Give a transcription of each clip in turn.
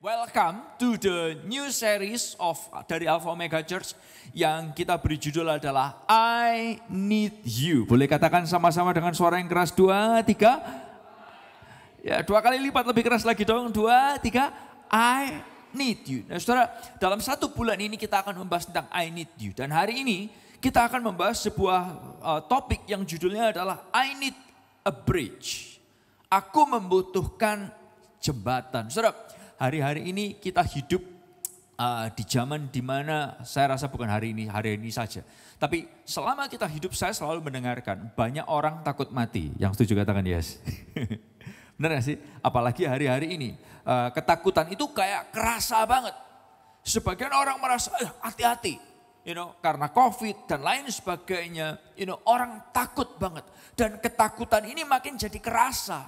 Welcome to the new series of dari Alpha Omega Church yang kita beri judul adalah I Need You. Boleh katakan sama-sama dengan suara yang keras, 2, 3. Ya, 2 kali lipat lebih keras lagi dong, 2, 3. I need you. Nah saudara, dalam 1 bulan ini kita akan membahas tentang I need you. Dan hari ini kita akan membahas sebuah topik yang judulnya adalah I need a bridge. Aku membutuhkan jembatan. Saudara, hari-hari ini kita hidup di zaman dimana saya rasa bukan hari ini saja. Tapi selama kita hidup saya selalu mendengarkan banyak orang takut mati. Yang setuju katakan yes. Benar gak sih? Apalagi hari-hari ini. Ketakutan itu kayak kerasa banget. Sebagian orang merasa hati-hati. Karena COVID dan lain sebagainya. Orang takut banget. Dan ketakutan ini makin jadi kerasa.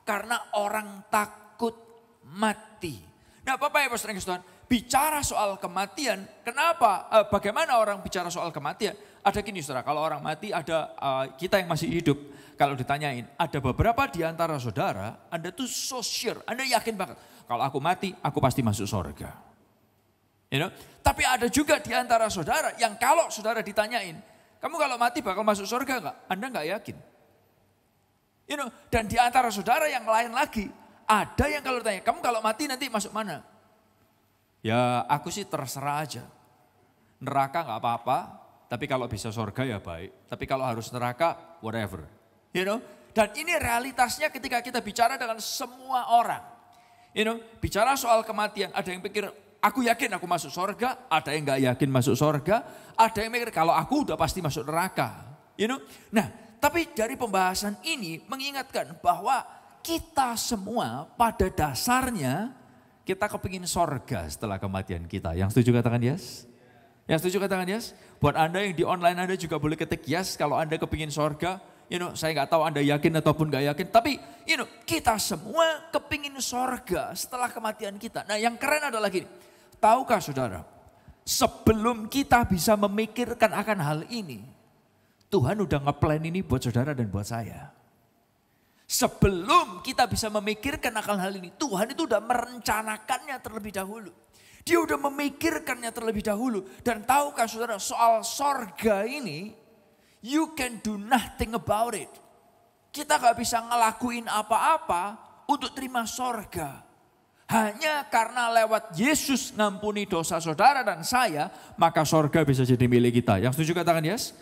Karena orang takut mati. Nah Bapak Ibu Saudara Tuhan, bicara soal kematian, kenapa, bagaimana orang bicara soal kematian? Ada gini saudara, kalau orang mati ada kita yang masih hidup, kalau ditanyain, ada beberapa di antara saudara, Anda tuh so sure, Anda yakin banget, kalau aku mati, aku pasti masuk surga. Tapi ada juga di antara saudara yang kalau saudara ditanyain, kamu kalau mati bakal masuk surga enggak? Anda enggak yakin. Dan di antara saudara yang lain lagi, ada yang kalau ditanya, kamu kalau mati nanti masuk mana? Ya aku sih terserah aja. Neraka gak apa-apa, tapi kalau bisa surga ya baik. Tapi kalau harus neraka, whatever. Dan ini realitasnya ketika kita bicara dengan semua orang. Bicara soal kematian, ada yang pikir, aku yakin aku masuk surga. Ada yang gak yakin masuk surga. Ada yang mikir, kalau aku udah pasti masuk neraka. Nah, tapi dari pembahasan ini mengingatkan bahwa kita semua pada dasarnya kita kepingin sorga setelah kematian kita. Yang setuju katakan yes? Yang setuju katakan yes? Buat Anda yang di online Anda juga boleh ketik yes kalau Anda kepingin sorga. Saya nggak tahu Anda yakin ataupun nggak yakin. Tapi kita semua kepingin sorga setelah kematian kita. Nah yang keren adalah gini. Tahukah saudara? Sebelum kita bisa memikirkan akan hal ini. Tuhan udah nge-plan ini buat saudara dan buat saya. Sebelum kita bisa memikirkan akan hal ini, Tuhan itu udah merencanakannya terlebih dahulu. Dia udah memikirkannya terlebih dahulu. Dan tahukah saudara, soal sorga ini, you can do nothing about it. Kita gak bisa ngelakuin apa-apa untuk terima sorga. Hanya karena lewat Yesus ngampuni dosa saudara dan saya, maka sorga bisa jadi milik kita. Yang setuju katakan yes?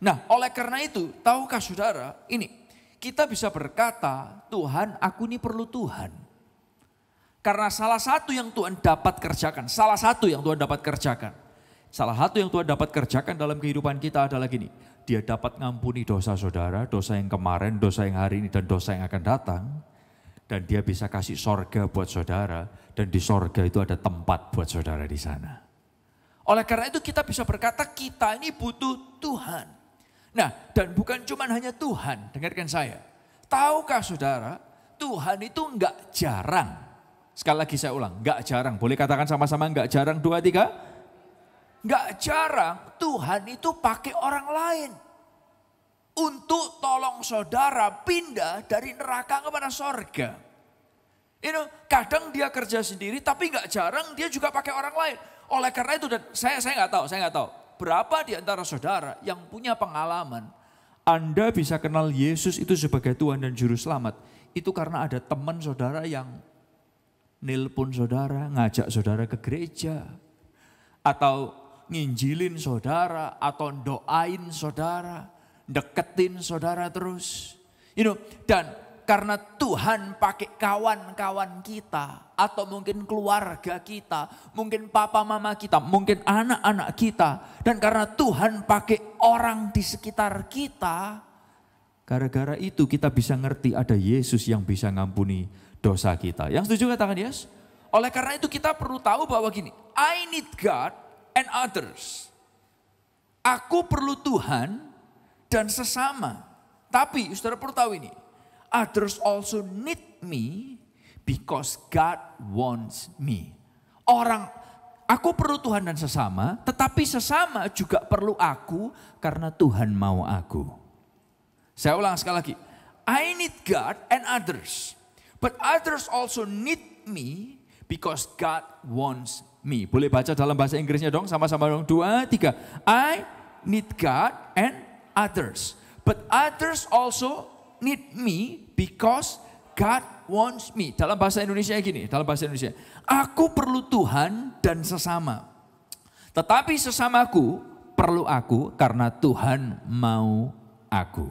Nah oleh karena itu, tahukah saudara, ini. Kita bisa berkata, Tuhan aku ini perlu Tuhan. Karena salah satu yang Tuhan dapat kerjakan. Salah satu yang Tuhan dapat kerjakan dalam kehidupan kita adalah gini. Dia dapat ngampuni dosa saudara, dosa yang kemarin, dosa yang hari ini, dan dosa yang akan datang. Dan dia bisa kasih sorga buat saudara. Dan di sorga itu ada tempat buat saudara di sana. Oleh karena itu kita bisa berkata kita ini butuh Tuhan. Nah, dan bukan cuma hanya Tuhan, dengarkan saya. Tahukah saudara, Tuhan itu enggak jarang. Sekali lagi saya ulang, enggak jarang. Boleh katakan sama-sama enggak jarang, 2, 3. Enggak jarang Tuhan itu pakai orang lain. Untuk tolong saudara pindah dari neraka kepada sorga. Kadang dia kerja sendiri tapi enggak jarang dia juga pakai orang lain. Oleh karena itu, dan saya enggak tahu. Berapa di antara saudara yang punya pengalaman Anda bisa kenal Yesus itu sebagai Tuhan dan Juru Selamat. Itu karena ada teman saudara yang nelpon saudara, ngajak saudara ke gereja. Atau nginjilin saudara, atau doain saudara, deketin saudara terus. Dan karena Tuhan pakai kawan-kawan kita. Atau mungkin keluarga kita, mungkin papa mama kita, mungkin anak-anak kita. Dan karena Tuhan pakai orang di sekitar kita, gara-gara itu kita bisa ngerti ada Yesus yang bisa ngampuni dosa kita. Yang setuju katakan yes? Oleh karena itu kita perlu tahu bahwa gini, I need God and others. Aku perlu Tuhan dan sesama. Tapi saudara perlu tahu ini, others also need me. Because God wants me. Aku perlu Tuhan dan sesama, tetapi sesama juga perlu aku karena Tuhan mau aku. Saya ulang sekali lagi. I need God and others. But others also need me because God wants me. Boleh baca dalam bahasa Inggrisnya dong, sama-sama dong. 2, 3. I need God and others. But others also need me because God wants me. Dalam bahasa Indonesia gini, dalam bahasa Indonesia. Aku perlu Tuhan dan sesama. Tetapi sesamaku perlu aku karena Tuhan mau aku.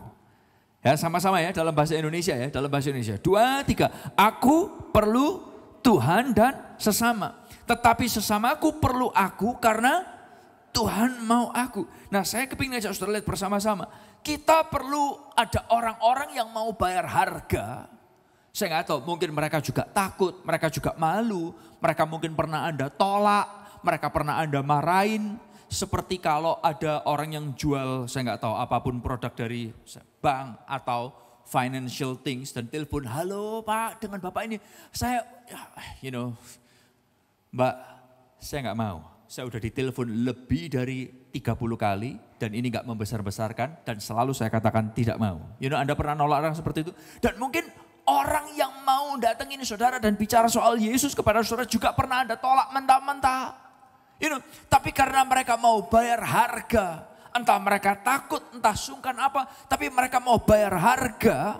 Ya, sama-sama ya dalam bahasa Indonesia ya, dalam bahasa Indonesia. 2, 3. Aku perlu Tuhan dan sesama. Tetapi sesamaku perlu aku karena Tuhan mau aku. Nah, saya kepingin ajak saudara lihat bersama-sama. Kita perlu ada orang-orang yang mau bayar harga. Saya nggak tahu, mungkin mereka juga takut, mereka juga malu. Mereka mungkin pernah Anda tolak, mereka pernah Anda marahin. Seperti kalau ada orang yang jual, saya nggak tahu apapun produk dari bank atau financial things dan telepon, halo Pak dengan Bapak ini, saya, Mbak, saya nggak mau. Saya udah ditelepon lebih dari 30 kali dan ini nggak membesar-besarkan dan selalu saya katakan tidak mau. Anda pernah nolak orang seperti itu? Dan mungkin orang yang mau datengin saudara dan bicara soal Yesus kepada saudara juga pernah Anda tolak mentah-mentah. Tapi karena mereka mau bayar harga, entah mereka takut, entah sungkan apa, tapi mereka mau bayar harga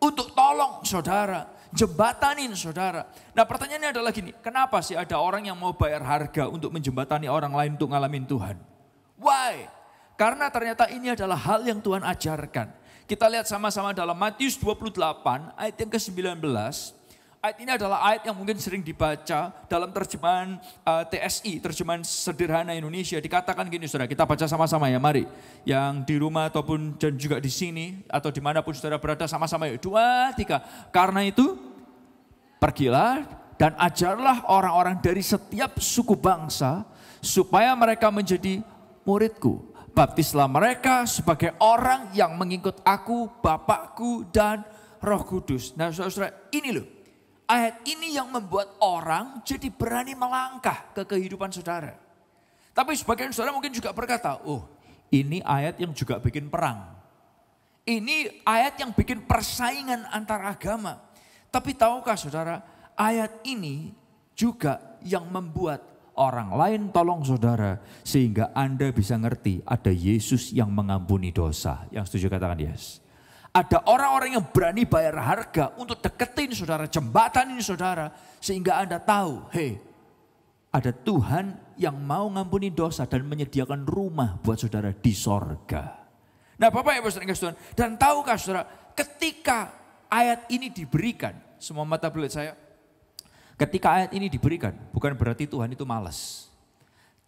untuk tolong saudara, jembatanin saudara. Nah, pertanyaannya adalah gini, kenapa sih ada orang yang mau bayar harga untuk menjembatani orang lain untuk ngalamin Tuhan? Why? Karena ternyata ini adalah hal yang Tuhan ajarkan. Kita lihat sama-sama dalam Matius 28 ayat yang ke-19. Ayat ini adalah ayat yang mungkin sering dibaca dalam terjemahan TSI, terjemahan sederhana Indonesia. Dikatakan gini saudara, kita baca sama-sama ya, mari. Yang di rumah ataupun dan juga di sini atau dimanapun saudara berada sama-sama yuk. 2, 3. Karena itu pergilah dan ajarlah orang-orang dari setiap suku bangsa supaya mereka menjadi muridku. Baptislah mereka sebagai orang yang mengikut aku, Bapakku dan Roh Kudus. Nah saudara, ini loh. Ayat ini yang membuat orang jadi berani melangkah ke kehidupan saudara. Tapi sebagian saudara mungkin juga berkata, oh ini ayat yang juga bikin perang. Ini ayat yang bikin persaingan antar agama. Tapi tahukah saudara, ayat ini juga yang membuat orang lain tolong saudara. Sehingga Anda bisa ngerti ada Yesus yang mengampuni dosa. Yang setuju katakan yes. Ada orang-orang yang berani bayar harga untuk deketin saudara, jembatanin saudara. Sehingga Anda tahu, ada Tuhan yang mau ngampuni dosa dan menyediakan rumah buat saudara di sorga. Nah Bapak Ibu saudara Tuhan, dan tahukah saudara, ketika ayat ini diberikan, semua mata beliau saya, ketika ayat ini diberikan, bukan berarti Tuhan itu malas.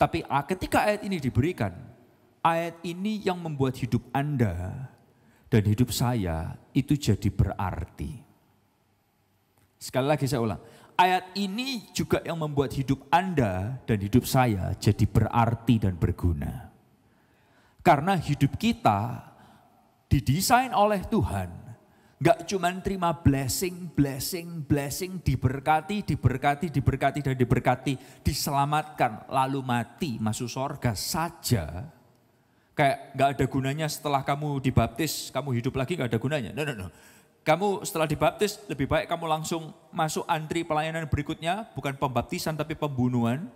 Tapi ketika ayat ini diberikan, ayat ini yang membuat hidup Anda dan hidup saya itu jadi berarti. Sekali lagi saya ulang. Ayat ini juga yang membuat hidup Anda dan hidup saya jadi berarti dan berguna. Karena hidup kita didesain oleh Tuhan. Gak cuma terima blessing, diberkati, dan diberkati, diselamatkan, lalu mati, masuk surga saja. Kayak gak ada gunanya setelah kamu dibaptis, kamu hidup lagi gak ada gunanya. No. Kamu setelah dibaptis lebih baik kamu langsung masuk antri pelayanan berikutnya. Bukan pembaptisan tapi pembunuhan.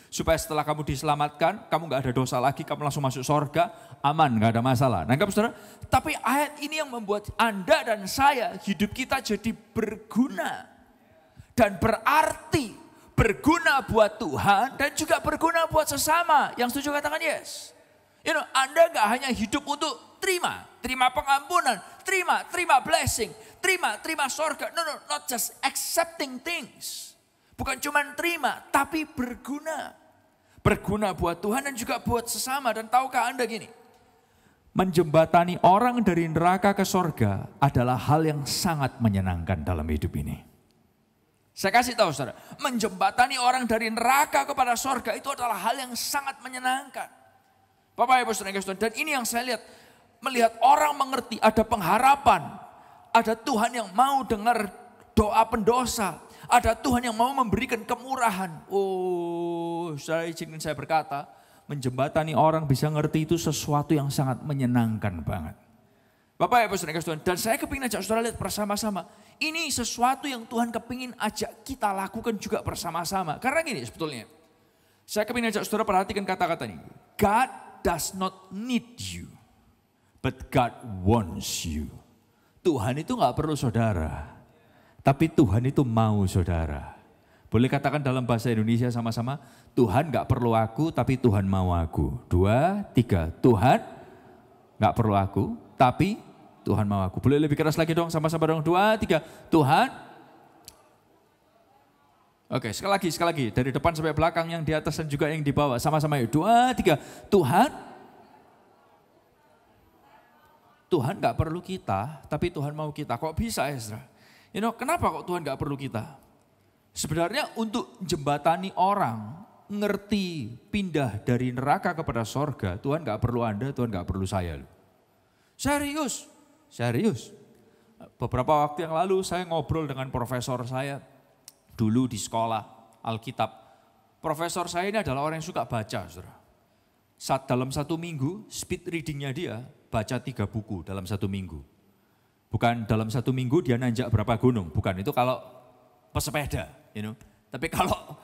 Supaya setelah kamu diselamatkan, kamu gak ada dosa lagi, kamu langsung masuk surga, aman, gak ada masalah. Nangkap saudara? Tapi ayat ini yang membuat Anda dan saya, hidup kita jadi berguna. Dan berarti, berguna buat Tuhan dan juga berguna buat sesama. Yang setuju katakan yes. Anda gak hanya hidup untuk terima pengampunan, terima blessing, terima sorga. No, not just accepting things. Bukan cuma terima, tapi berguna. Berguna buat Tuhan dan juga buat sesama. Dan tahukah Anda gini, menjembatani orang dari neraka ke sorga adalah hal yang sangat menyenangkan dalam hidup ini. Saya kasih tahu saudara, menjembatani orang dari neraka kepada sorga itu adalah hal yang sangat menyenangkan. Bapak Ibu saudara, dan ini yang saya lihat, melihat orang mengerti ada pengharapan, ada Tuhan yang mau dengar doa pendosa, ada Tuhan yang mau memberikan kemurahan. Oh, izinin saya berkata, menjembatani orang bisa ngerti itu sesuatu yang sangat menyenangkan banget. Bapak Ibu Saudara Tuhan, dan saya kepingin ajak saudara lihat bersama-sama. Ini sesuatu yang Tuhan kepingin ajak kita lakukan juga bersama-sama. Karena gini sebetulnya, saya kepingin ajak saudara perhatikan kata-kata ini. God does not need you, but God wants you. Tuhan itu gak perlu saudara, tapi Tuhan itu mau saudara. Boleh katakan dalam bahasa Indonesia sama-sama, Tuhan gak perlu aku, tapi Tuhan mau aku. 2, 3, Tuhan gak perlu aku, tapi Tuhan mau aku. Boleh lebih keras lagi dong, sama-sama dong. 2, 3, Tuhan. Oke, sekali lagi. Dari depan sampai belakang, yang di atas dan juga yang di bawah. Sama-sama yuk. 2, 3, Tuhan. Tuhan gak perlu kita, tapi Tuhan mau kita. Kok bisa Ezra? Kenapa kok Tuhan gak perlu kita? Sebenarnya untuk jembatani orang, ngerti pindah dari neraka kepada sorga, Tuhan gak perlu Anda, Tuhan gak perlu saya. Serius. Beberapa waktu yang lalu saya ngobrol dengan profesor saya dulu di sekolah Alkitab. Profesor saya ini adalah orang yang suka baca, saudara. Dalam 1 minggu, speed readingnya dia baca 3 buku dalam 1 minggu. Bukan dalam 1 minggu dia nanjak berapa gunung, bukan, itu kalau pesepeda. Tapi kalau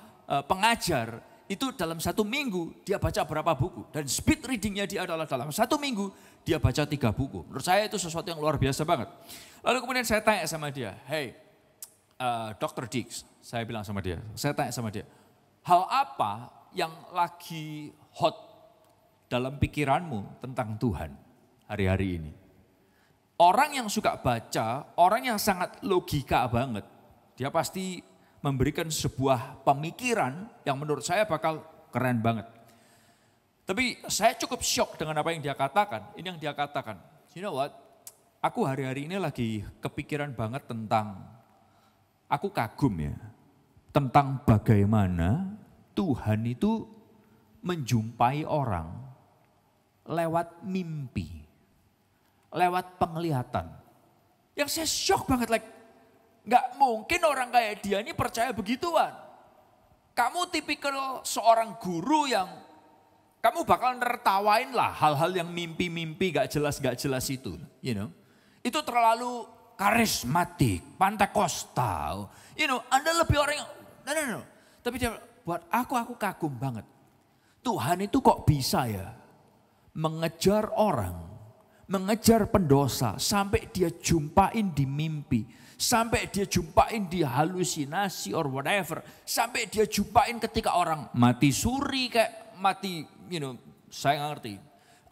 pengajar, itu dalam 1 minggu dia baca berapa buku. Dan speed readingnya dia adalah dalam 1 minggu dia baca 3 buku. Menurut saya itu sesuatu yang luar biasa banget. Lalu kemudian saya tanya sama dia, hey Dr. Dix, saya bilang sama dia, saya tanya sama dia, hal apa yang lagi hot dalam pikiranmu tentang Tuhan hari-hari ini? Orang yang suka baca, orang yang sangat logika banget, dia pasti memberikan sebuah pemikiran yang menurut saya bakal keren banget. Tapi saya cukup shock dengan apa yang dia katakan. Ini yang dia katakan, you know what, aku hari-hari ini lagi kepikiran banget tentang, aku kagum ya, tentang bagaimana Tuhan itu menjumpai orang lewat mimpi, lewat penglihatan. Yang saya shock banget, gak mungkin orang kayak dia ini percaya begituan. Kamu tipikal seorang guru yang kamu bakal nertawain lah hal-hal yang mimpi-mimpi gak jelas itu. Itu terlalu karismatik, pantekostal. Anda lebih orang yang, no. Tapi dia buat aku kagum banget. Tuhan itu kok bisa ya mengejar orang, mengejar pendosa sampai dia jumpain di mimpi. Sampai dia jumpain di halusinasi or whatever. Sampai dia jumpain ketika orang mati suri, kayak mati, saya nggak ngerti.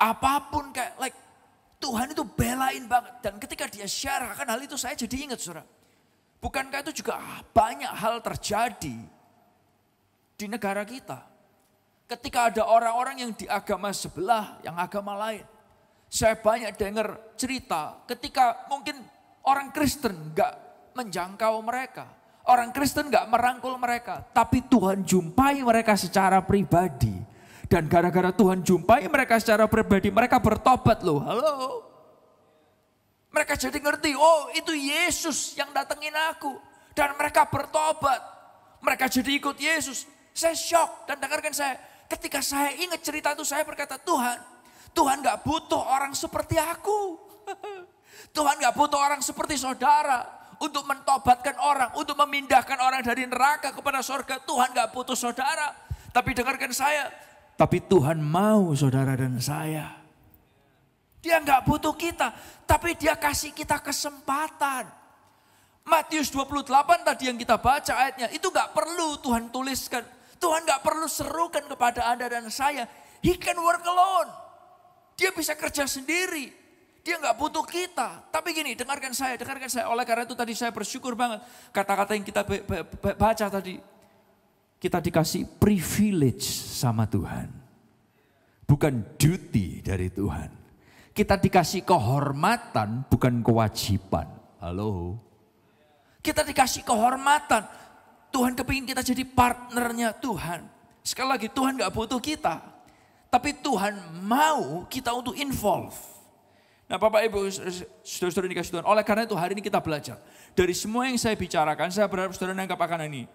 Apapun kayak, Tuhan itu belain banget. Dan ketika dia share akan hal itu, saya jadi ingat saudara. Bukankah itu juga banyak hal terjadi di negara kita. Ketika ada orang-orang yang di agama sebelah, yang agama lain. Saya banyak dengar cerita ketika mungkin orang Kristen gak menjangkau mereka. Orang Kristen gak merangkul mereka. Tapi Tuhan jumpai mereka secara pribadi. Dan gara-gara Tuhan jumpai mereka secara pribadi, mereka bertobat loh. Halo. Mereka jadi ngerti, oh itu Yesus yang datengin aku. Dan mereka bertobat. Mereka jadi ikut Yesus. Saya shock dan dengarkan saya. Ketika saya ingat cerita itu, saya berkata, Tuhan gak butuh orang seperti aku. Tuhan gak butuh orang seperti saudara untuk mentobatkan orang, untuk memindahkan orang dari neraka kepada surga. Tuhan gak butuh saudara. Tapi dengarkan saya, tapi Tuhan mau saudara dan saya. Dia gak butuh kita, tapi dia kasih kita kesempatan. Matius 28 tadi yang kita baca ayatnya, itu gak perlu Tuhan tuliskan. Tuhan gak perlu serukan kepada Anda dan saya. He can work alone. Dia bisa kerja sendiri. Dia nggak butuh kita. Tapi gini, dengarkan saya. Oleh karena itu tadi saya bersyukur banget. Kata-kata yang kita baca tadi. Kita dikasih privilege sama Tuhan. Bukan duty dari Tuhan. Kita dikasih kehormatan, bukan kewajiban. Halo. Kita dikasih kehormatan. Tuhan kepingin kita jadi partnernya Tuhan. Sekali lagi, Tuhan nggak butuh kita. Tapi Tuhan mau kita untuk involve. Nah Bapak Ibu, saudara-saudara dikasih Tuhan. Oleh karena itu hari ini kita belajar. Dari semua yang saya bicarakan, saya berharap saudara menangkap akan ini.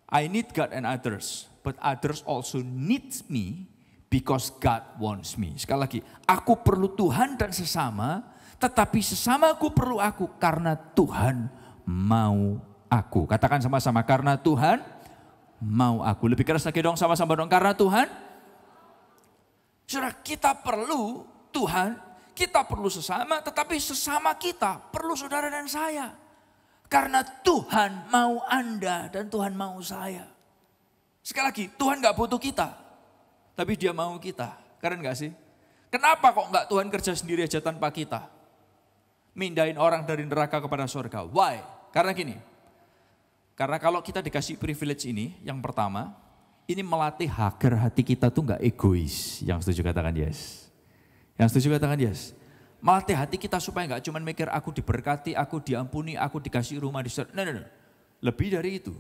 I need God and others, but others also need me because God wants me. Sekali lagi, aku perlu Tuhan dan sesama, Tetapi sesamaku perlu aku karena Tuhan mau aku. Katakan sama-sama, karena Tuhan mau aku. Lebih keras lagi dong, sama-sama dong, karena Tuhan. Saudara, kita perlu Tuhan, kita perlu sesama, tetapi sesama kita perlu saudara dan saya. Karena Tuhan mau Anda dan Tuhan mau saya. Sekali lagi, Tuhan gak butuh kita, tapi Dia mau kita. Keren gak sih? Kenapa kok gak Tuhan kerja sendiri aja tanpa kita? Mindahin orang dari neraka kepada surga. Why? Karena gini, karena kalau kita dikasih privilege ini, yang pertama, ini melatih agar hati kita tuh gak egois. Yang setuju katakan yes. Yang setuju katakan yes. Melatih hati kita supaya gak cuma mikir aku diberkati, aku diampuni, aku dikasih rumah di surga. No. Lebih dari itu.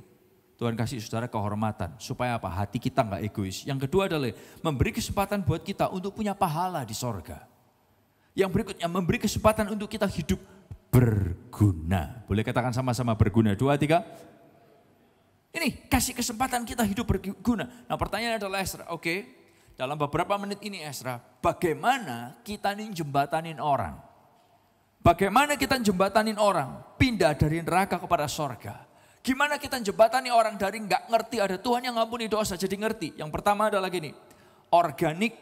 Tuhan kasih saudara kehormatan. Supaya apa? Hati kita gak egois. Yang kedua adalah memberi kesempatan buat kita untuk punya pahala di surga. Yang berikutnya memberi kesempatan untuk kita hidup berguna. Boleh katakan sama-sama berguna. 2, 3. Ini kasih kesempatan kita hidup berguna. Nah pertanyaan adalah Ezra, oke, dalam beberapa menit ini Ezra, bagaimana kita nih jembatanin orang? Bagaimana kita jembatanin orang pindah dari neraka kepada sorga? Gimana kita jembatani orang dari nggak ngerti ada Tuhan yang ngampuni dosa jadi ngerti? Yang pertama adalah gini, organic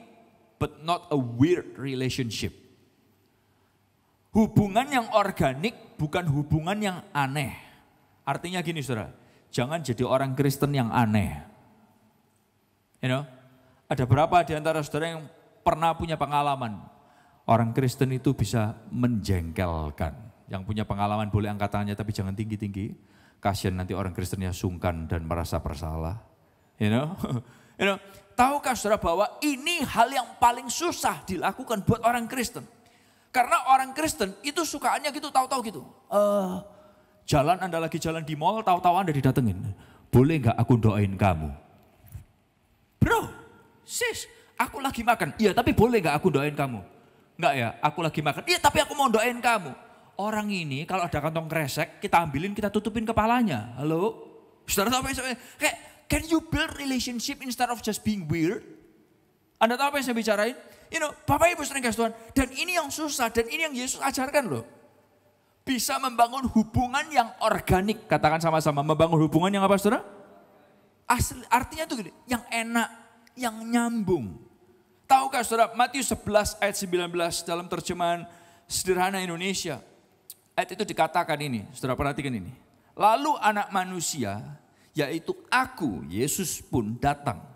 but not a weird relationship. Hubungan yang organik bukan hubungan yang aneh. Artinya gini saudara. Jangan jadi orang Kristen yang aneh. Ada berapa di antara saudara yang pernah punya pengalaman? Orang Kristen itu bisa menjengkelkan. Yang punya pengalaman boleh angkat tangannya tapi jangan tinggi-tinggi. Kasihan nanti orang Kristennya sungkan dan merasa bersalah. Tahukah saudara bahwa ini hal yang paling susah dilakukan buat orang Kristen? Karena orang Kristen itu sukaannya gitu, tahu-tahu gitu. Jalan Anda lagi jalan di mall, tahu-tahu Anda didatengin. Boleh gak aku doain kamu? Bro, sis, aku lagi makan. Iya tapi boleh gak aku doain kamu? Enggak ya, aku lagi makan. Iya tapi aku mau doain kamu. Orang ini kalau ada kantong kresek, kita ambilin, kita tutupin kepalanya. Halo? Saudara tahu apa yang saya kayak, can you build relationship instead of just being weird? Anda tahu apa yang saya bicarain? Bapak Ibu sering kasih Tuhan. Dan ini yang susah, dan ini yang Yesus ajarkan loh. Bisa membangun hubungan yang organik. Katakan sama-sama, membangun hubungan yang apa saudara? Asli, artinya itu gini, yang enak, yang nyambung. Tahukah saudara, Matius 11 ayat 19 dalam terjemahan sederhana Indonesia. Ayat itu dikatakan ini, saudara perhatikan ini. Lalu anak manusia, yaitu aku, Yesus pun datang.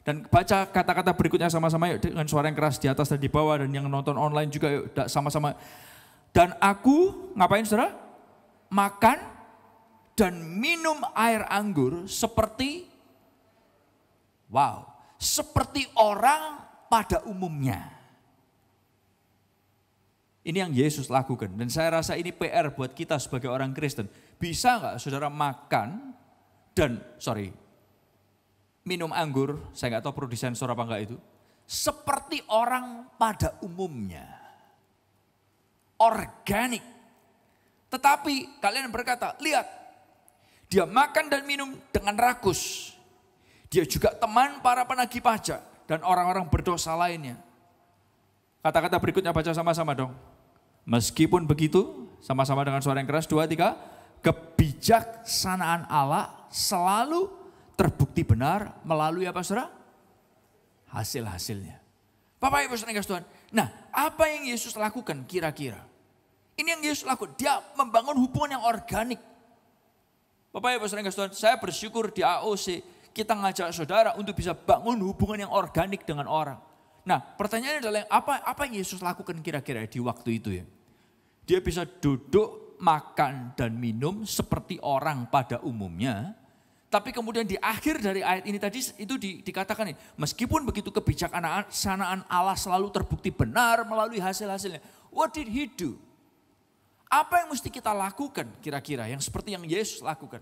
Dan baca kata-kata berikutnya sama-sama yuk, dengan suara yang keras di atas dan di bawah. Dan yang nonton online juga yuk, sama-sama. Dan aku, ngapain saudara? Makan dan minum air anggur seperti, seperti orang pada umumnya. Ini yang Yesus lakukan. Dan saya rasa ini PR buat kita sebagai orang Kristen. Bisa nggak saudara makan dan, minum anggur, saya nggak tahu perlu disensor apa enggak itu. Seperti orang pada umumnya. Organik. Tetapi kalian berkata, lihat, dia makan dan minum dengan rakus. Dia juga teman para penagih pajak dan orang-orang berdosa lainnya. Kata-kata berikutnya baca sama-sama dong. Meskipun begitu, sama-sama dengan suara yang keras, 2, 3. Kebijaksanaan Allah selalu terbukti benar melalui apa saudara? Hasil-hasilnya. Bapak Ibu saudara Tuhan. Nah, apa yang Yesus lakukan kira-kira? Ini yang Yesus lakukan. Dia membangun hubungan yang organik. Bapak Ibu saudara Tuhan, saya bersyukur di AOC kita ngajak saudara untuk bisa bangun hubungan yang organik dengan orang. Nah, pertanyaannya adalah apa yang Yesus lakukan kira-kira di waktu itu ya? Dia bisa duduk, makan dan minum seperti orang pada umumnya. Tapi kemudian di akhir dari ayat ini tadi itu dikatakan nih, meskipun begitu kebijaksanaan Allah selalu terbukti benar melalui hasil-hasilnya. What did he do? Apa yang mesti kita lakukan kira-kira yang seperti yang Yesus lakukan?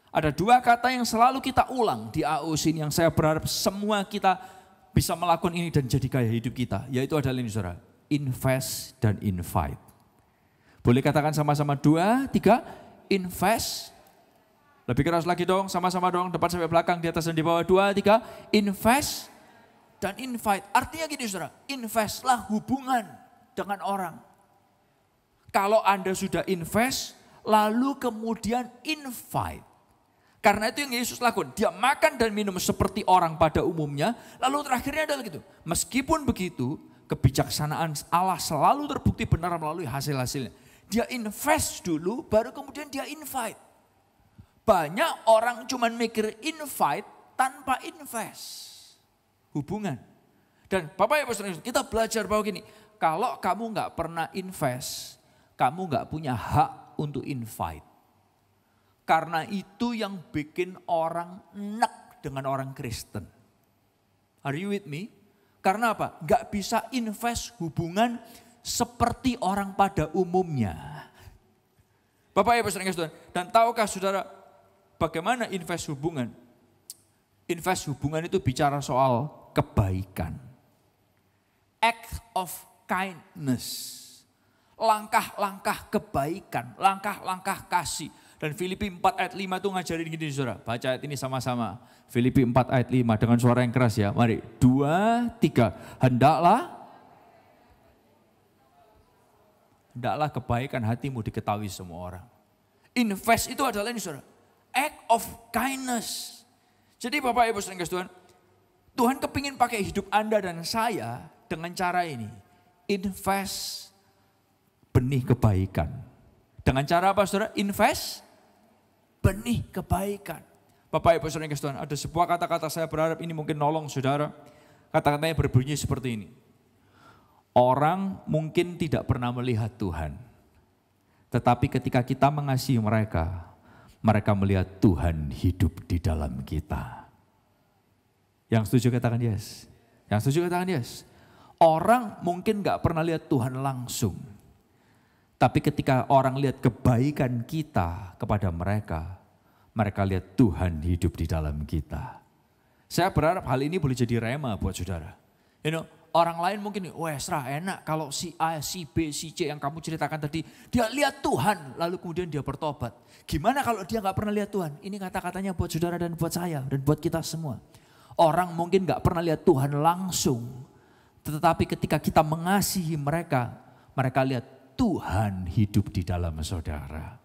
Ada 2 kata yang selalu kita ulang di AOC ini yang saya berharap semua kita bisa melakukan ini dan jadi gaya hidup kita. Yaitu adalah ini saudara, invest dan invite. Boleh katakan sama-sama 2, 3, invest. Lebih keras lagi dong, sama-sama dong, depan sampai belakang, di atas dan di bawah. 2, 3, invest dan invite. Artinya gini saudara, investlah hubungan dengan orang. Kalau Anda sudah invest, lalu kemudian invite. Karena itu yang Yesus lakukan. Dia makan dan minum seperti orang pada umumnya. Lalu terakhirnya adalah gitu. Meskipun begitu, kebijaksanaan Allah selalu terbukti benar melalui hasil-hasilnya. Dia invest dulu, baru kemudian dia invite. Banyak orang cuma mikir invite tanpa invest. Hubungan. Dan Bapak Ibu Saudara, kita belajar bahwa gini. Kalau kamu nggak pernah invest, kamu nggak punya hak untuk invite. Karena itu yang bikin orang enak dengan orang Kristen. Are you with me? Karena apa? Gak bisa invest hubungan seperti orang pada umumnya. Bapak Ibu Saudara, dan tahukah saudara bagaimana invest hubungan? Invest hubungan itu bicara soal kebaikan. Act of kindness. Langkah-langkah kebaikan, langkah-langkah kasih. Dan Filipi 4 ayat 5 itu ngajarin gini saudara. Baca ayat ini sama-sama. Filipi 4 ayat 5 dengan suara yang keras ya. Mari 2, 3. Hendaklah kebaikan hatimu diketahui semua orang. Invest itu adalah ini saudara. Act of kindness. Jadi Bapak Ibu saudara Tuhan. Tuhan kepingin pakai hidup Anda dan saya dengan cara ini. Invest benih kebaikan. Dengan cara apa saudara? Invest benih kebaikan. Bapak Ibu Saudara yang Tuhan, ada sebuah kata-kata saya berharap ini mungkin nolong saudara. Kata-katanya berbunyi seperti ini. Orang mungkin tidak pernah melihat Tuhan. Tetapi ketika kita mengasihi mereka, mereka melihat Tuhan hidup di dalam kita. Yang setuju katakan yes. Yang setuju katakan yes. Orang mungkin gak pernah lihat Tuhan langsung. Tapi ketika orang lihat kebaikan kita kepada mereka, mereka lihat Tuhan hidup di dalam kita. Saya berharap hal ini boleh jadi rema buat saudara. Orang lain mungkin, Serah enak kalau si A, si B, si C yang kamu ceritakan tadi, dia lihat Tuhan lalu kemudian dia bertobat. Gimana kalau dia gak pernah lihat Tuhan? Ini kata-katanya buat saudara dan buat saya dan buat kita semua. Orang mungkin gak pernah lihat Tuhan langsung. Tetapi ketika kita mengasihi mereka, mereka lihat Tuhan hidup di dalam saudara.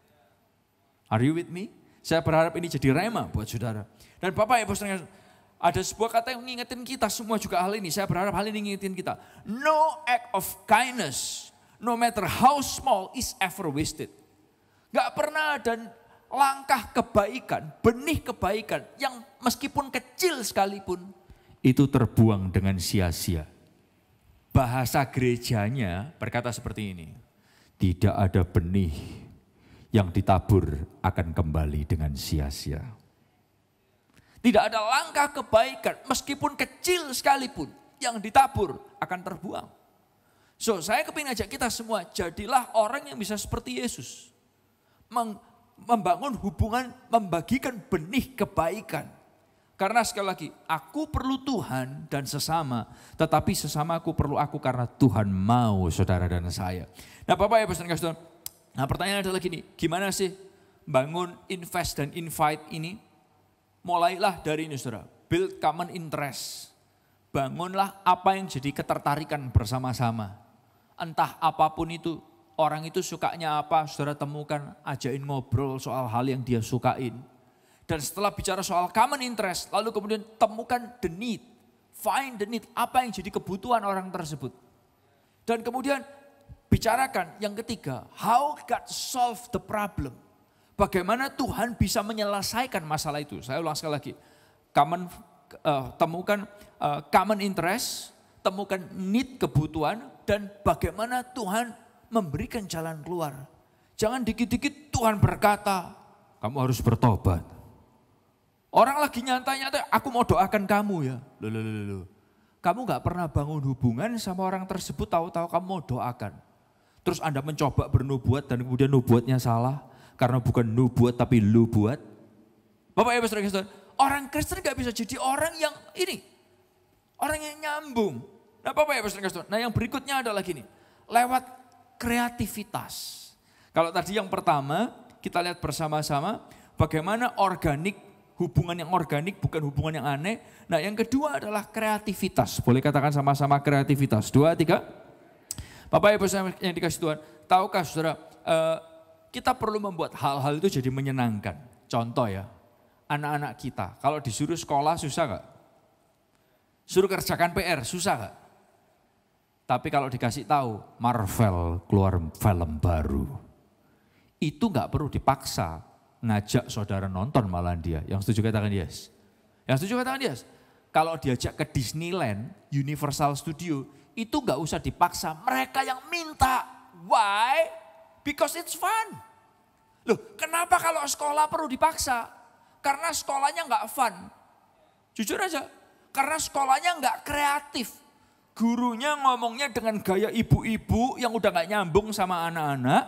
Are you with me? Saya berharap ini jadi rema buat saudara. Dan Bapak Ibu Saudara, ada sebuah kata yang mengingatkan kita semua juga hal ini. Saya berharap hal ini mengingatkan kita. No act of kindness, no matter how small, is ever wasted. Gak pernah ada langkah kebaikan, benih kebaikan yang meskipun kecil sekalipun, itu terbuang dengan sia-sia. Bahasa gerejanya berkata seperti ini. Tidak ada benih yang ditabur akan kembali dengan sia-sia. Tidak ada langkah kebaikan meskipun kecil sekalipun yang ditabur akan terbuang. So saya kepingin ajak kita semua jadilah orang yang bisa seperti Yesus. Membangun hubungan, membagikan benih kebaikan. Karena sekali lagi, aku perlu Tuhan dan sesama, tetapi sesama aku perlu aku karena Tuhan mau saudara dan saya. Nah Bapak Ibu Saudara, nah pertanyaan adalah gini, gimana sih bangun invest dan invite ini? Mulailah dari ini saudara, build common interest. Bangunlah apa yang jadi ketertarikan bersama-sama. Entah apapun itu, orang itu sukanya apa, saudara temukan, ajakin ngobrol soal hal yang dia sukain. Dan setelah bicara soal common interest, lalu kemudian temukan the need. Find the need, apa yang jadi kebutuhan orang tersebut. Dan kemudian bicarakan yang ketiga, how God solve the problem. Bagaimana Tuhan bisa menyelesaikan masalah itu. Saya ulang sekali lagi, temukan common interest, temukan need kebutuhan, dan bagaimana Tuhan memberikan jalan keluar. Jangan dikit-dikit Tuhan berkata, kamu harus bertobat. Orang lagi nyantai-nyantai, aku mau doakan kamu ya. Loh. Kamu gak pernah bangun hubungan sama orang tersebut, tahu-tahu kamu mau doakan. Terus Anda mencoba bernubuat dan kemudian nubuatnya salah. Karena bukan nubuat tapi lubuat. Bapak Ibu Saudara, orang Kristen gak bisa jadi orang yang ini. Orang yang nyambung. Nah Bapak Ibu Saudara, nah yang berikutnya adalah gini. Lewat kreativitas. Kalau tadi yang pertama, kita lihat bersama-sama bagaimana hubungan yang organik bukan hubungan yang aneh. Nah yang kedua adalah kreativitas. Boleh katakan sama-sama kreativitas. 2, 3. Bapak Ibu yang dikasih Tuhan, tahukah saudara, kita perlu membuat hal-hal itu jadi menyenangkan. Contoh ya, anak-anak kita, kalau disuruh sekolah susah gak? Suruh kerjakan PR, susah gak? Tapi kalau dikasih tahu, Marvel keluar film baru, itu gak perlu dipaksa, ngajak saudara nonton malah dia. Yang setuju katakan yes. Yang setuju katakan yes. Kalau diajak ke Disneyland, Universal Studio, itu gak usah dipaksa, mereka yang minta. Why? Because it's fun. Loh, kenapa kalau sekolah perlu dipaksa? Karena sekolahnya gak fun. Jujur aja, karena sekolahnya gak kreatif. Gurunya ngomongnya dengan gaya ibu-ibu yang udah gak nyambung sama anak-anak.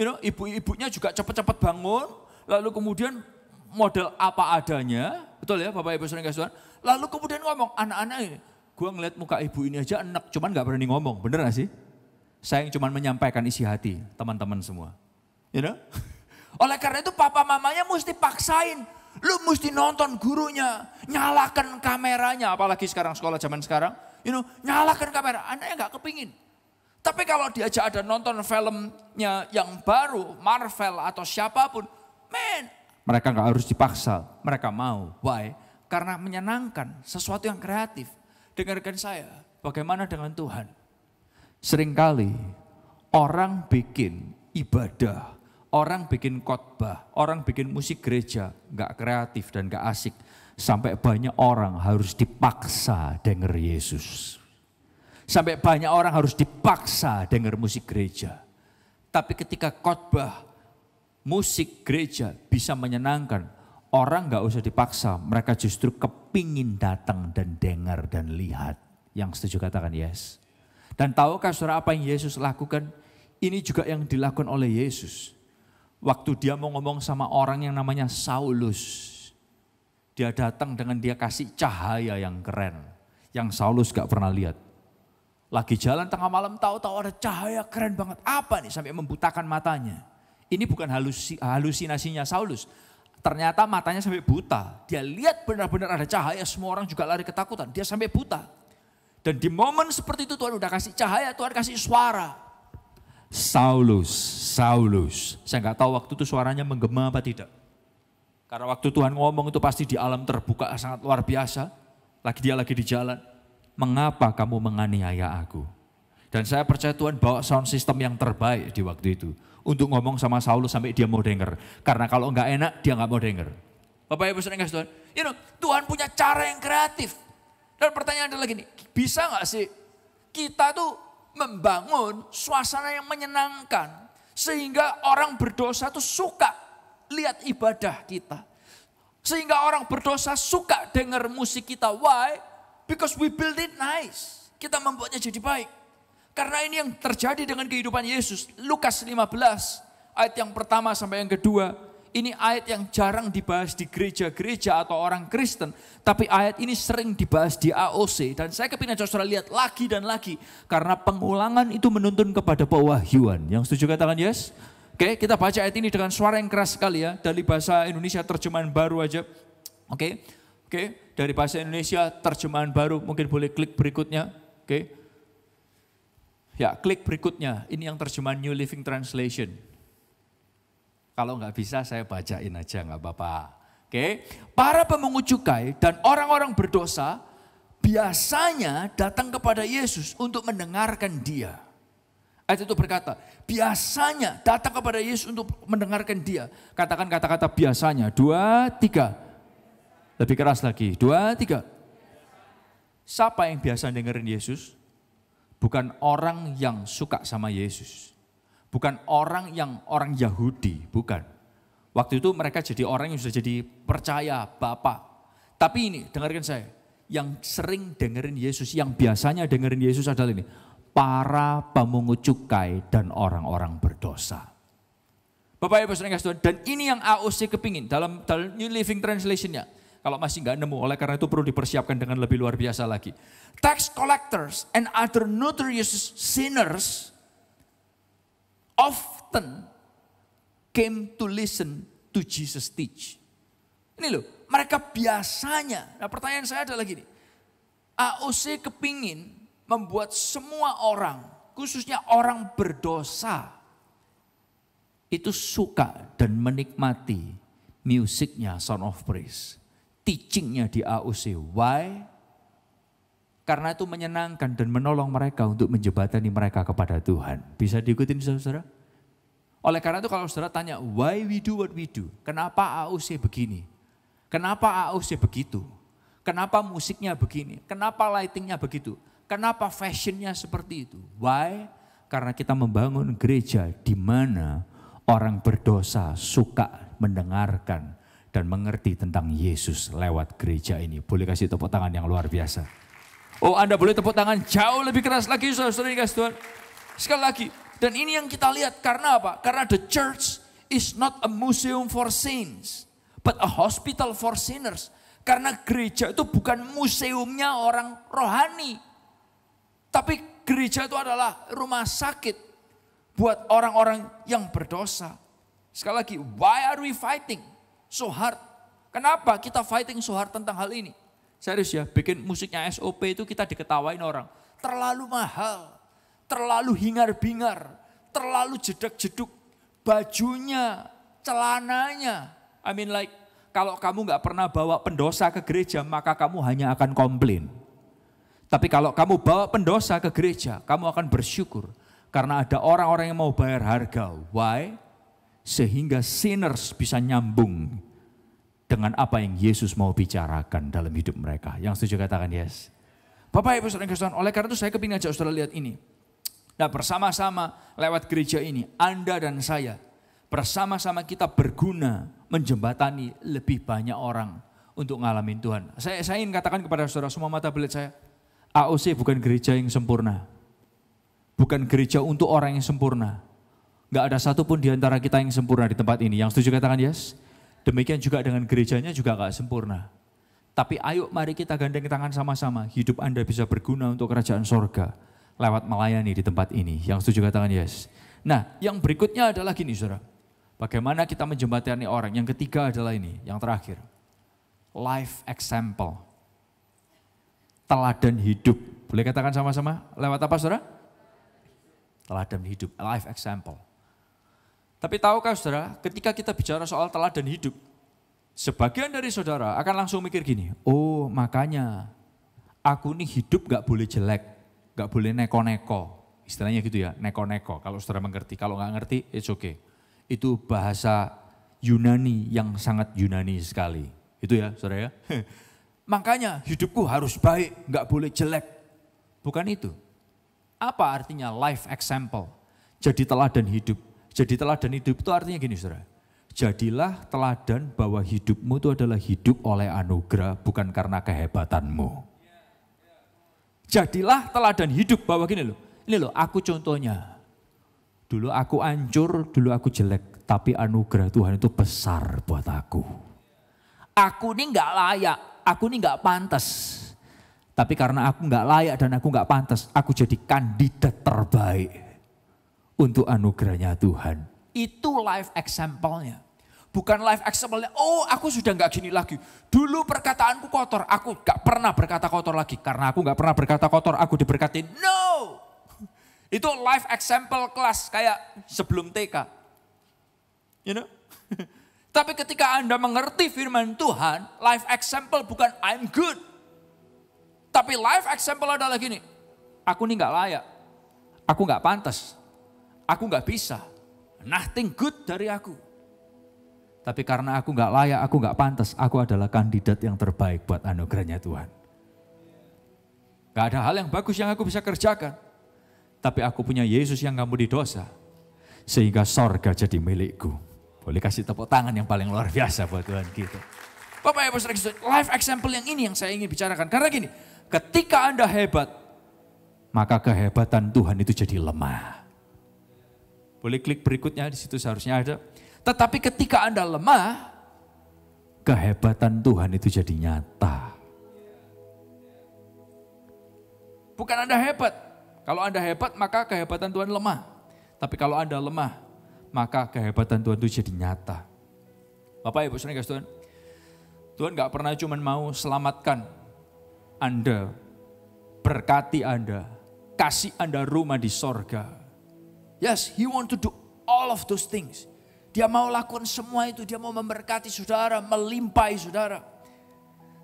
Ibu-ibunya juga cepet-cepet bangun, lalu kemudian model apa adanya, betul ya Bapak Ibu Saudara yang Tuhan. Lalu kemudian ngomong, anak-anak ini, gue ngeliat muka ibu ini aja enak, cuman gak berani ngomong, bener gak sih? Saya yang cuman menyampaikan isi hati, teman-teman semua. Oleh karena itu papa mamanya mesti paksain, lu mesti nonton gurunya, nyalakan kameranya, apalagi sekarang sekolah zaman sekarang, nyalakan kamera, anaknya gak kepingin. Tapi kalau diajak ada nonton filmnya yang baru, Marvel atau siapapun, mereka gak harus dipaksa, mereka mau. Why? Karena menyenangkan, sesuatu yang kreatif. Dengarkan saya, bagaimana dengan Tuhan? Seringkali orang bikin ibadah, orang bikin khotbah, orang bikin musik gereja, gak kreatif dan gak asik. Sampai banyak orang harus dipaksa dengar Yesus. Sampai banyak orang harus dipaksa dengar musik gereja. Tapi ketika khotbah, musik gereja bisa menyenangkan, orang gak usah dipaksa, mereka justru kepingin datang dan dengar dan lihat. Yang setuju katakan yes. Dan tahukah saudara apa yang Yesus lakukan? Ini juga yang dilakukan oleh Yesus. Waktu dia mau ngomong sama orang yang namanya Saulus. Dia datang dengan dia kasih cahaya yang keren. Yang Saulus gak pernah lihat. Lagi jalan tengah malam tahu-tahu ada cahaya keren banget. Apa nih sampai membutakan matanya. Ini bukan halusinasinya Saulus. Ternyata matanya sampai buta. Dia lihat benar-benar ada cahaya, semua orang juga lari ketakutan. Dia sampai buta. Dan di momen seperti itu Tuhan udah kasih cahaya, Tuhan kasih suara. Saulus, Saulus. Saya nggak tahu waktu itu suaranya menggema apa tidak. Karena waktu Tuhan ngomong itu pasti di alam terbuka sangat luar biasa. Dia lagi di jalan. Mengapa kamu menganiaya aku? Dan saya percaya Tuhan bawa sound system yang terbaik di waktu itu. Untuk ngomong sama Saulus sampai dia mau denger. Karena kalau nggak enak dia nggak mau denger. Bapak Ibu sering kasih Tuhan. Tuhan punya cara yang kreatif. Dan pertanyaan adalah gini, bisa nggak sih kita tuh membangun suasana yang menyenangkan. Sehingga orang berdosa tuh suka lihat ibadah kita. Sehingga orang berdosa suka dengar musik kita. Why? Because we build it nice. Kita membuatnya jadi baik. Karena ini yang terjadi dengan kehidupan Yesus. Lukas 15 ayat yang pertama sampai yang kedua. Ini ayat yang jarang dibahas di gereja-gereja atau orang Kristen. Tapi ayat ini sering dibahas di AOC. Dan saya kepingin saudara lihat lagi dan lagi. Karena pengulangan itu menuntun kepada pewahyuan. Yang setuju katakan yes? Oke, kita baca ayat ini dengan suara yang keras sekali ya. Dari bahasa Indonesia terjemahan baru aja. Oke, dari bahasa Indonesia terjemahan baru. Mungkin boleh klik berikutnya. Oke. Ya, klik berikutnya. Ini yang terjemahan New Living Translation. Kalau nggak bisa saya bacain aja nggak apa-apa. Oke. Para pemungut cukai dan orang-orang berdosa biasanya datang kepada Yesus untuk mendengarkan dia. Ayat itu berkata, biasanya datang kepada Yesus untuk mendengarkan dia. Katakan kata-kata biasanya. 2, 3. Lebih keras lagi. 2, 3. Siapa yang biasa dengerin Yesus? Bukan orang yang suka sama Yesus. Bukan orang Yahudi, bukan. Waktu itu mereka jadi orang yang sudah jadi percaya Bapak. Tapi ini, dengarkan saya. Yang sering dengerin Yesus, yang biasanya dengerin Yesus adalah ini. Para pemungut cukai dan orang-orang berdosa. Bapak Ibu saudara Tuhan, dan ini yang AOC kepingin dalam New Living Translation-nya. Kalau masih nggak nemu, oleh karena itu perlu dipersiapkan dengan lebih luar biasa lagi. Tax collectors and other notorious sinners often came to listen to Jesus teach. Ini loh, mereka biasanya, nah pertanyaan saya adalah gini, AOC kepingin membuat semua orang khususnya orang berdosa, itu suka dan menikmati musiknya Sound of Praise, teachingnya di AUC. Why? Karena itu menyenangkan dan menolong mereka untuk menjembatani mereka kepada Tuhan. Bisa diikutin saudara? Oleh karena itu kalau saudara tanya, why we do what we do? Kenapa AUC begini? Kenapa AUC begitu? Kenapa musiknya begini? Kenapa lightingnya begitu? Kenapa fashionnya seperti itu? Why? Karena kita membangun gereja di mana orang berdosa suka mendengarkan dan mengerti tentang Yesus lewat gereja ini. Boleh kasih tepuk tangan yang luar biasa. Oh, Anda boleh tepuk tangan jauh lebih keras lagi, saudara-saudari kasih Tuhan. Sekali lagi, dan ini yang kita lihat karena apa? Karena the church is not a museum for saints, but a hospital for sinners. Karena gereja itu bukan museumnya orang rohani, tapi gereja itu adalah rumah sakit buat orang-orang yang berdosa. Sekali lagi, why are we fighting so hard? Kenapa kita fighting so hard tentang hal ini? Serius ya, bikin musiknya SOP itu kita diketawain orang. Terlalu mahal, terlalu hingar-bingar, terlalu jedak-jeduk. Bajunya, celananya. I mean like, kalau kamu gak pernah bawa pendosa ke gereja, maka kamu hanya akan komplain. Tapi kalau kamu bawa pendosa ke gereja, kamu akan bersyukur. Karena ada orang-orang yang mau bayar harga. Why? Sehingga sinners bisa nyambung dengan apa yang Yesus mau bicarakan dalam hidup mereka. Yang setuju katakan yes. Bapak Ibu Saudara Kristen, oleh karena itu saya kepingin ajak saudara lihat ini. Nah, bersama-sama lewat gereja ini, Anda dan saya, bersama-sama kita berguna menjembatani lebih banyak orang untuk ngalamin Tuhan. Saya ingin katakan kepada saudara semua mata belit saya, AOC bukan gereja yang sempurna. Bukan gereja untuk orang yang sempurna. Gak ada satupun di antara kita yang sempurna di tempat ini. Yang setuju katakan yes. Demikian juga dengan gerejanya juga gak sempurna. Tapi ayo mari kita gandeng tangan sama-sama. Hidup Anda bisa berguna untuk kerajaan sorga. Lewat melayani di tempat ini. Yang setuju katakan yes. Nah, yang berikutnya adalah gini saudara. Bagaimana kita menjembatani orang. Yang ketiga adalah ini, yang terakhir. Life example. Teladan hidup. Boleh katakan sama-sama? Lewat apa saudara? Teladan hidup, life example. Tapi tahukah saudara, ketika kita bicara soal teladan hidup, sebagian dari saudara akan langsung mikir gini, oh makanya aku nih hidup gak boleh jelek, gak boleh neko-neko. Istilahnya gitu ya, neko-neko. Kalau saudara mengerti, kalau gak ngerti, it's okay. Itu bahasa Yunani yang sangat Yunani sekali. Itu ya saudara ya. Makanya hidupku harus baik, gak boleh jelek. Bukan itu. Apa artinya life example? Jadi teladan hidup. Jadi teladan hidup itu artinya gini saudara. Jadilah teladan bahwa hidupmu itu adalah hidup oleh anugerah bukan karena kehebatanmu. Jadilah teladan hidup bahwa gini loh. Ini loh aku contohnya. Dulu aku hancur, dulu aku jelek. Tapi anugerah Tuhan itu besar buat aku. Aku ini gak layak, aku ini gak pantas. Tapi karena aku gak layak dan aku gak pantas, aku jadi kandidat terbaik untuk anugerahnya Tuhan. Itu life example-nya. Bukan life example-nya, oh aku sudah gak gini lagi. Dulu perkataanku kotor, aku gak pernah berkata kotor lagi. Karena aku gak pernah berkata kotor, aku diberkati. No! Itu life example kelas kayak sebelum TK. You know? Tapi ketika Anda mengerti firman Tuhan, life example bukan I'm good. Tapi life example adalah gini, aku ini gak layak, aku gak pantas, aku gak bisa, nothing good dari aku. Tapi karena aku gak layak, aku gak pantas, aku adalah kandidat yang terbaik buat anugerahnya Tuhan. Gak ada hal yang bagus yang aku bisa kerjakan. Tapi aku punya Yesus yang gak mudi dosa. Sehingga sorga jadi milikku. Boleh kasih tepuk tangan yang paling luar biasa buat Tuhan kita. Bapak Ibu Saudara, life example yang ini yang saya ingin bicarakan. Karena gini, ketika Anda hebat, maka kehebatan Tuhan itu jadi lemah. Boleh klik berikutnya, di situ seharusnya ada. Tetapi ketika Anda lemah, kehebatan Tuhan itu jadi nyata. Bukan Anda hebat. Kalau Anda hebat, maka kehebatan Tuhan lemah. Tapi kalau Anda lemah, maka kehebatan Tuhan itu jadi nyata. Bapak Ibu Saudara Tuhan, Tuhan gak pernah cuma mau selamatkan Anda, berkati Anda, kasih Anda rumah di sorga. Yes, He want to do all of those things. Dia mau lakukan semua itu, dia mau memberkati saudara, melimpahi saudara.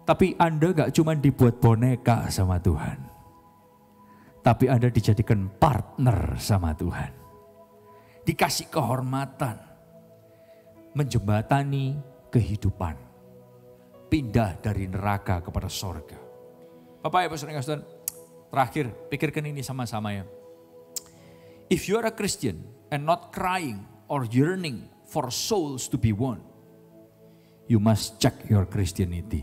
Tapi Anda gak cuma dibuat boneka sama Tuhan. Tapi Anda dijadikan partner sama Tuhan. Dikasih kehormatan. Menjembatani kehidupan. Pindah dari neraka kepada sorga. Bapak Ibu Saudara sekalian, terakhir pikirkan ini sama-sama ya. If you are a Christian and not crying or yearning for souls to be won, you must check your Christianity.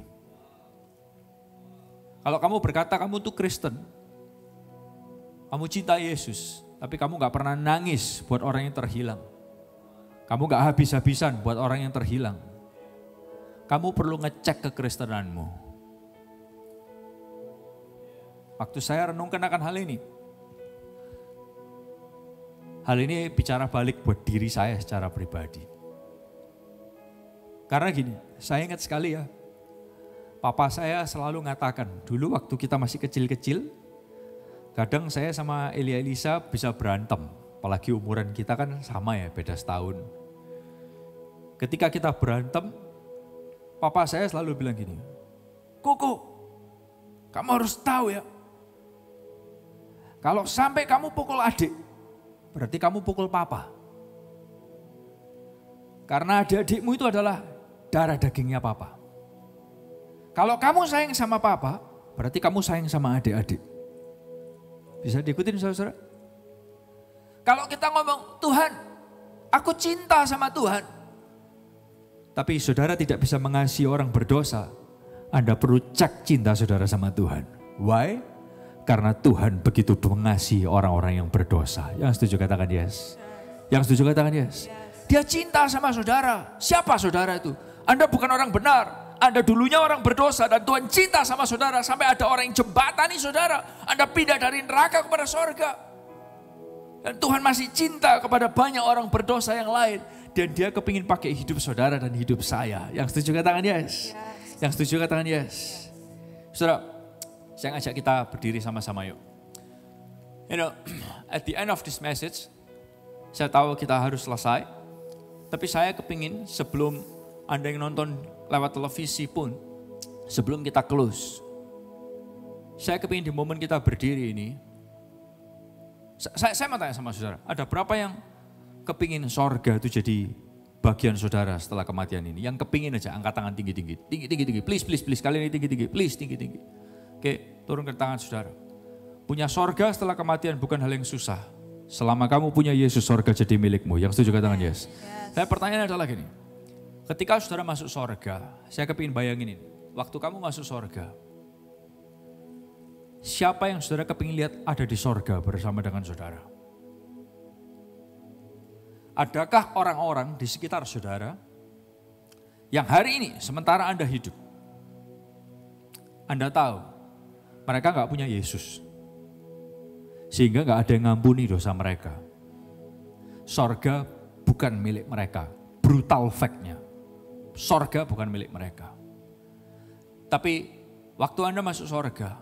Kalau kamu berkata kamu tuh Kristen, kamu cinta Yesus, tapi kamu gak pernah nangis buat orang yang terhilang. Kamu gak habis-habisan buat orang yang terhilang. Kamu perlu ngecek kekristenanmu. Waktu saya renungkan akan hal ini, bicara balik buat diri saya secara pribadi. Karena gini, saya ingat sekali ya, papa saya selalu mengatakan, dulu waktu kita masih kecil-kecil, kadang saya sama Elia Elisa bisa berantem. Apalagi umuran kita kan sama ya, beda setahun. Ketika kita berantem, papa saya selalu bilang gini, Koko, kamu harus tahu ya, kalau sampai kamu pukul adik, berarti kamu pukul papa. Karena adik-adikmu itu adalah darah dagingnya papa. Kalau kamu sayang sama papa, berarti kamu sayang sama adik-adik. Bisa diikutin saudara-saudara? Kalau kita ngomong, Tuhan, aku cinta sama Tuhan. Tapi saudara tidak bisa mengasihi orang berdosa. Anda perlu cek cinta saudara sama Tuhan. Why? Karena Tuhan begitu mengasihi orang-orang yang berdosa. Yang setuju katakan yes. Yang setuju katakan yes. Dia cinta sama saudara. Siapa saudara itu? Anda bukan orang benar. Anda dulunya orang berdosa dan Tuhan cinta sama saudara. Sampai ada orang yang jembatani saudara. Anda pindah dari neraka kepada sorga. Dan Tuhan masih cinta kepada banyak orang berdosa yang lain. Dan dia kepingin pakai hidup saudara dan hidup saya. Yang setuju katakan yes. Yang setuju katakan yes. Saudara, saya ngajak kita berdiri sama-sama yuk. You know, at the end of this message, saya tahu kita harus selesai. Tapi saya kepingin sebelum Anda yang nonton lewat televisi pun, sebelum kita close, saya kepingin di momen kita berdiri ini, saya mau tanya sama saudara, ada berapa yang kepingin sorga itu jadi bagian saudara setelah kematian ini? Yang kepingin aja, angkat tangan tinggi-tinggi, tinggi-tinggi, please, kali ini tinggi-tinggi, please, tinggi-tinggi. Oke, turunkan tangan saudara. Punya sorga setelah kematian bukan hal yang susah. Selama kamu punya Yesus, sorga jadi milikmu. Yang setuju katakan yes. Saya pertanyaan adalah gini. Ketika saudara masuk sorga, saya kepingin bayangin ini. Waktu kamu masuk sorga, siapa yang saudara kepingin lihat ada di sorga bersama dengan saudara? Adakah orang-orang di sekitar saudara yang hari ini sementara Anda hidup, Anda tahu mereka gak punya Yesus. Sehingga gak ada yang ngampuni dosa mereka. Sorga bukan milik mereka. Brutal fact-nya. Sorga bukan milik mereka. Tapi waktu Anda masuk sorga,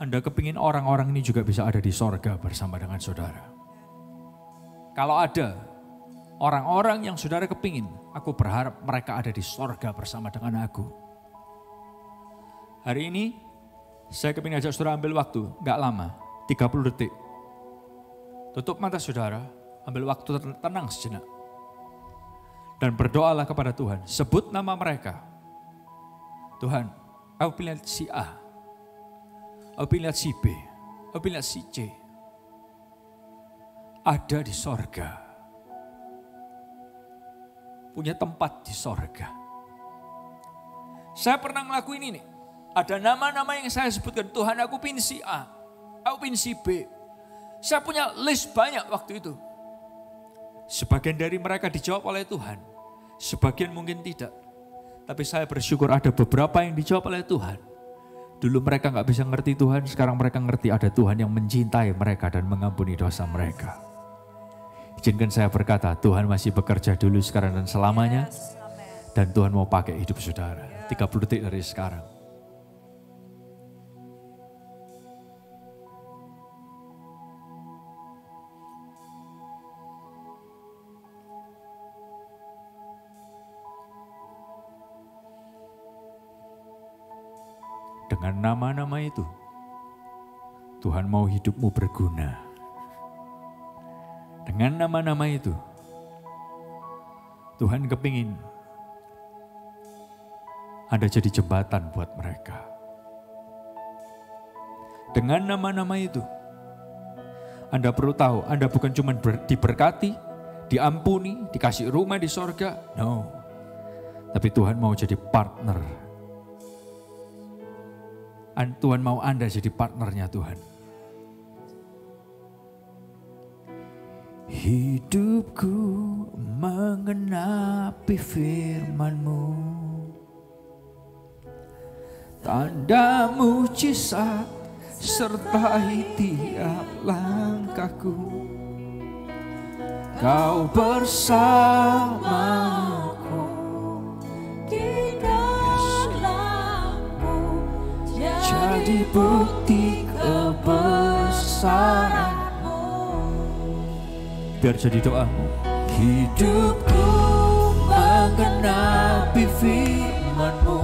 Anda kepingin orang-orang ini juga bisa ada di sorga bersama dengan saudara. Kalau ada orang-orang yang saudara kepingin, aku berharap mereka ada di sorga bersama dengan aku. Hari ini, saya kepingin ajak saudara ambil waktu, gak lama, 30 detik. Tutup mata saudara, ambil waktu tenang sejenak. Dan berdoalah kepada Tuhan, sebut nama mereka. Tuhan, aku pilih si A, aku pilih si B, aku pilih si C. Ada di sorga. Punya tempat di sorga. Saya pernah ngelakuin ini. Ada nama-nama yang saya sebutkan, Tuhan aku pin si A, aku pin si B. Saya punya list banyak waktu itu. Sebagian dari mereka dijawab oleh Tuhan, sebagian mungkin tidak. Tapi saya bersyukur ada beberapa yang dijawab oleh Tuhan. Dulu mereka gak bisa ngerti Tuhan, sekarang mereka ngerti ada Tuhan yang mencintai mereka dan mengampuni dosa mereka. Izinkan saya berkata, Tuhan masih bekerja dulu, sekarang dan selamanya. Dan Tuhan mau pakai hidup saudara, 30 detik dari sekarang. Dengan nama-nama itu, Tuhan mau hidupmu berguna. Dengan nama-nama itu, Tuhan kepingin Anda jadi jembatan buat mereka. Dengan nama-nama itu, Anda perlu tahu, Anda bukan cuma diberkati, diampuni, dikasih rumah di sorga. No. Tapi Tuhan mau jadi partner. Tuhan mau Anda jadi partnernya Tuhan. Hidupku mengenapi firman-Mu, tanda mujizat sertai tiap langkahku. Kau bersamaku Di dalammu jadi bukti kebesaran. Biar jadi doamu. Hidupku mengenapi firman-Mu,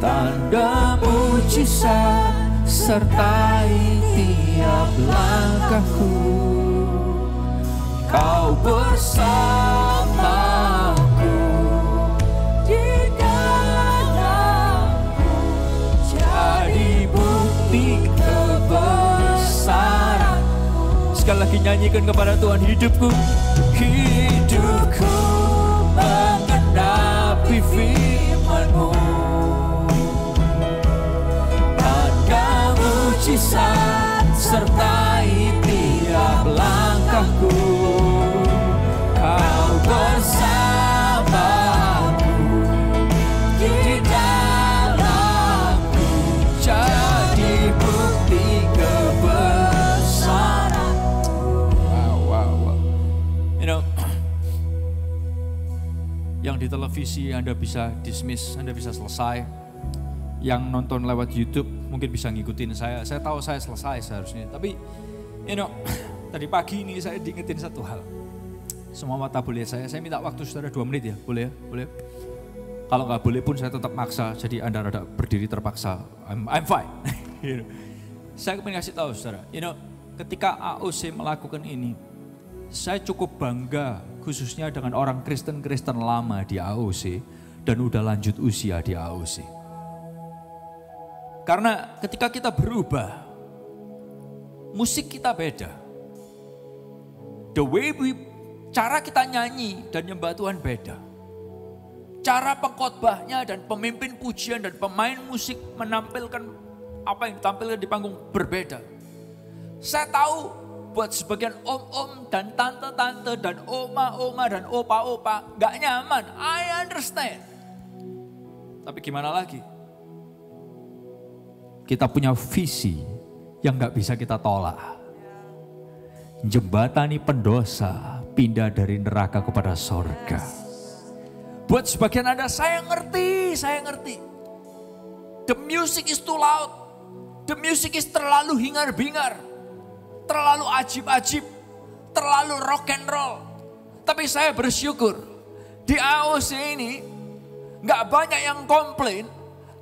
tanda mujizat sertai tiap langkahku. Kau bersamaku di dalammu jadi bukti kebesaran. Sekali lagi nyanyikan kepada Tuhan. Hidupku mengenapi firman-Mu, tanda mujizat sertai tiap langkahku. Kau bersamaku di dalamku jadi bukti kebesaran. Wow. You know, yang di televisi Anda bisa dismiss, Anda bisa selesai. Yang nonton lewat YouTube mungkin bisa ngikutin saya. Saya tahu saya selesai seharusnya. Tapi, you know, tadi pagi ini saya diingetin satu hal. Semua mata boleh saya minta waktu saudara 2 menit ya, boleh ya? Boleh. Kalau nggak boleh pun saya tetap maksa, jadi Anda rada berdiri terpaksa. I'm fine. You know. Saya ingin kasih tahu saudara, you know, ketika AOC melakukan ini, saya cukup bangga khususnya dengan orang Kristen lama di AOC dan udah lanjut usia di AOC. Karena ketika kita berubah, musik kita beda. The way cara kita nyanyi dan nyembah Tuhan beda. Cara pengkhotbahnya dan pemimpin pujian dan pemain musik menampilkan apa yang ditampilkan di panggung berbeda. Saya tahu buat sebagian om-om dan tante-tante dan oma-oma dan opa-opa gak nyaman. I understand. Tapi gimana lagi? Kita punya visi yang gak bisa kita tolak. Jembatani pendosa pindah dari neraka kepada sorga. Buat sebagian Anda, saya ngerti. The music is too loud. The music is terlalu hingar-bingar. Terlalu ajib-ajib. Terlalu rock and roll. Tapi saya bersyukur. Di AOC ini gak banyak yang komplain.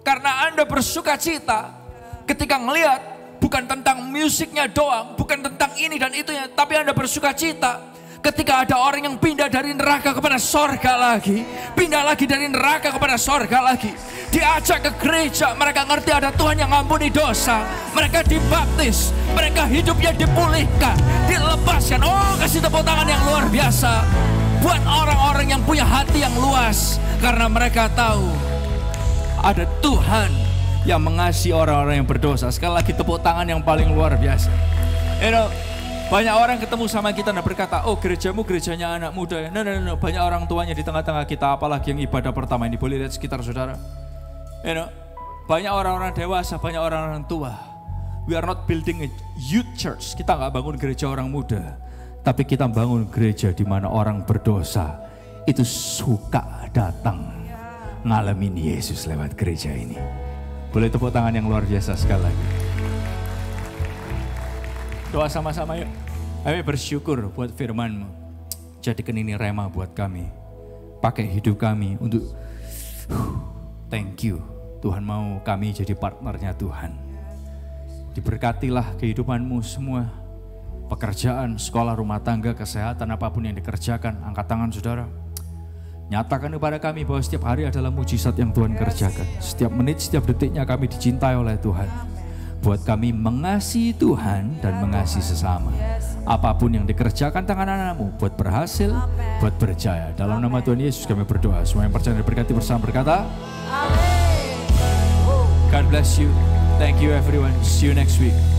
Karena Anda bersuka cita ketika ngelihat bukan tentang musiknya doang, bukan tentang ini dan itunya, tapi Anda bersuka cita ketika ada orang yang pindah dari neraka kepada sorga lagi, pindah lagi dari neraka kepada sorga lagi, diajak ke gereja, mereka ngerti ada Tuhan yang ngampuni dosa, mereka dibaptis, mereka hidupnya dipulihkan, dilepaskan. Oh, kasih tepuk tangan yang luar biasa buat orang-orang yang punya hati yang luas, karena mereka tahu ada Tuhan yang mengasihi orang-orang yang berdosa. Sekali lagi tepuk tangan yang paling luar biasa. You know, banyak orang ketemu sama kita dan berkata, oh gerejamu gerejanya anak muda ya. No. Banyak orang tuanya di tengah-tengah kita, apalagi yang ibadah pertama ini. Boleh lihat sekitar saudara. You know, banyak orang-orang dewasa, banyak orang-orang tua. We are not building a youth church. Kita gak bangun gereja orang muda. Tapi kita bangun gereja di mana orang berdosa itu suka datang ngalamin Yesus lewat gereja ini. Boleh tepuk tangan yang luar biasa sekali lagi. Doa sama-sama yuk. Kami bersyukur buat firman-Mu. Jadikan ini rema buat kami. Pakai hidup kami untuk Thank you. Tuhan mau kami jadi partnernya Tuhan. Diberkatilah kehidupanmu semua. Pekerjaan, sekolah, rumah tangga, kesehatan, apapun yang dikerjakan. Angkat tangan saudara. Nyatakan kepada kami bahwa setiap hari adalah mujizat yang Tuhan kerjakan. Setiap menit, setiap detiknya kami dicintai oleh Tuhan. Buat kami mengasihi Tuhan dan mengasihi sesama. Apapun yang dikerjakan tangan anak-anakmu, buat berhasil, buat berjaya. Dalam nama Tuhan Yesus kami berdoa. Semua yang percaya diberkati bersama berkata, Amin. God bless you. Thank you everyone. See you next week.